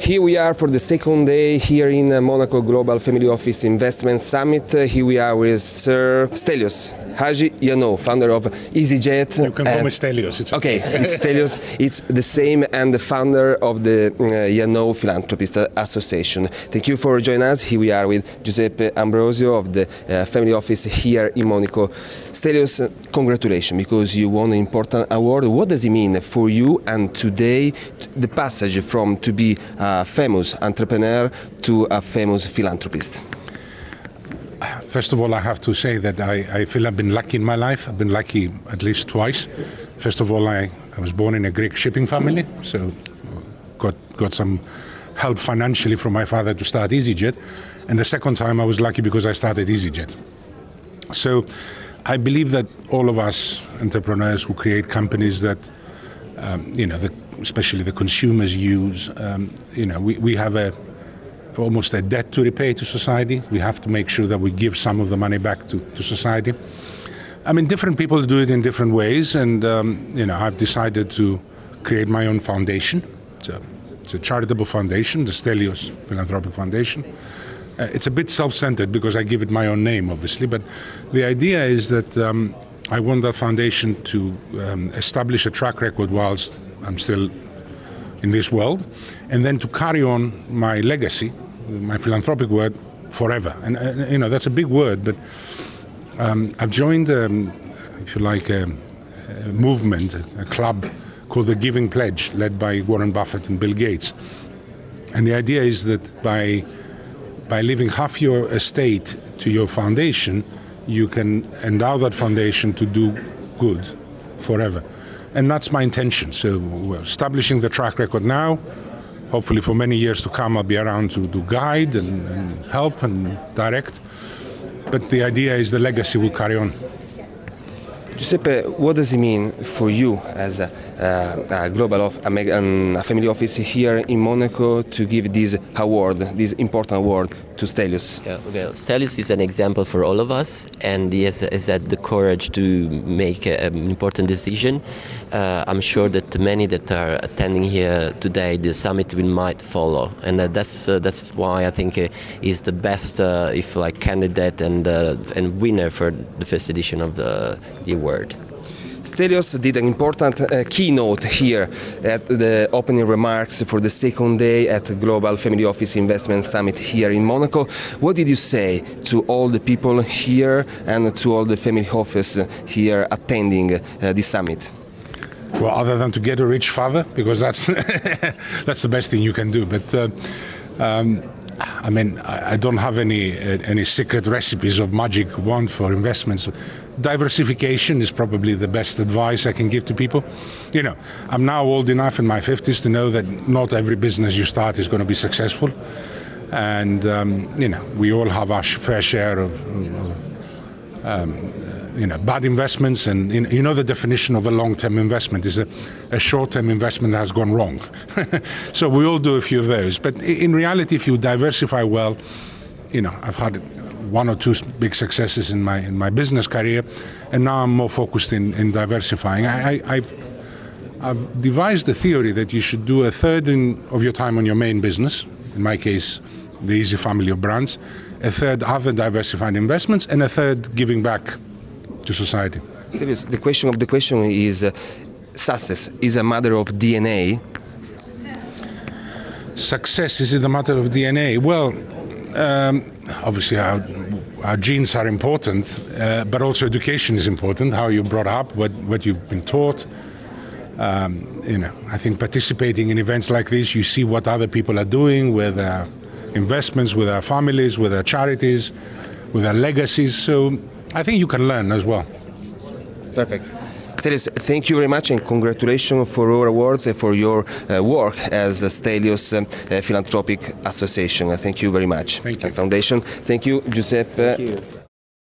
Here we are for the second day here in Monaco Global Family Office Investment Summit. Here we are with Sir Stelios, Haji-Ioannou, founder of Easyjet. You can call me Stelios. It's okay, it's Stelios. It's the same, and the founder of the Ioannou Philanthropist Association. Thank you for joining us. Here we are with Giuseppe Ambrosio of the Family Office here in Monaco. Stelios, congratulations, because you won an important award. What does it mean for you and today the passage from to be a famous entrepreneur to a famous philanthropist? First of all, I have to say that I feel I've been lucky in my life. I've been lucky at least twice. First of all, I was born in a Greek shipping family, so got some help financially from my father to start Easyjet. And the second time I was lucky because I started Easyjet. So I believe that all of us entrepreneurs who create companies that, especially the consumers use, we have almost a debt to repay to society. We have to make sure that we give some of the money back to society. I mean, different people do it in different ways, and I've decided to create my own foundation. It's a charitable foundation, the Stelios Philanthropic Foundation. It's a bit self-centered because I give it my own name, obviously, but the idea is that I want that foundation to establish a track record whilst I'm still in this world, and then to carry on my legacy, my philanthropic word, forever. And that's a big word, but I've joined, if you like, a movement, a club called the Giving Pledge, led by Warren Buffett and Bill Gates. And the idea is that by leaving half your estate to your foundation, you can endow that foundation to do good forever. And that's my intention. So we're establishing the track record now. Hopefully for many years to come I'll be around to guide and help and direct. But the idea is the legacy will carry on. Giuseppe, what does it mean for you as a family office here in Monaco to give this award, this important award to Stelios? Yeah, well, Stelios is an example for all of us, and he has had the courage to make an important decision. I'm sure that many that are attending here today, the summit might follow, and that's why I think he's the best, if like, candidate and winner for the first edition of the award. Stelios did an important keynote here at the opening remarks for the second day at the Global Family Office Investment Summit here in Monaco. What did you say to all the people here and to all the family office here attending this summit? Well, other than to get a rich father, because that's that's the best thing you can do. But I mean, I don't have any secret recipes of magic wand for investments. Diversification is probably the best advice I can give to people. I'm now old enough in my 50s to know that not every business you start is going to be successful, and we all have our fair share of bad investments, and the definition of a long-term investment is a short-term investment that has gone wrong. So we all do a few of those. But in reality, if you diversify well, I've had one or two big successes in my business career, and now I'm more focused in diversifying. I've devised a theory that you should do a third of your time on your main business, in my case, the Easy family of brands, a third other diversified investments, and a third giving back to society. Stelios, the question is, success is a matter of DNA. Success, is it a matter of DNA? Well, obviously our genes are important, but also education is important, how you're brought up, what you've been taught. I think participating in events like this, you see what other people are doing with their investments, with their families, with their charities, with their legacies. So I think you can learn as well. Perfect. Stelios, thank you very much, and congratulations for your awards and for your work as Stelios Philanthropic Association. Thank you very much. Thank you. Foundation. Thank you, Giuseppe. Thank you.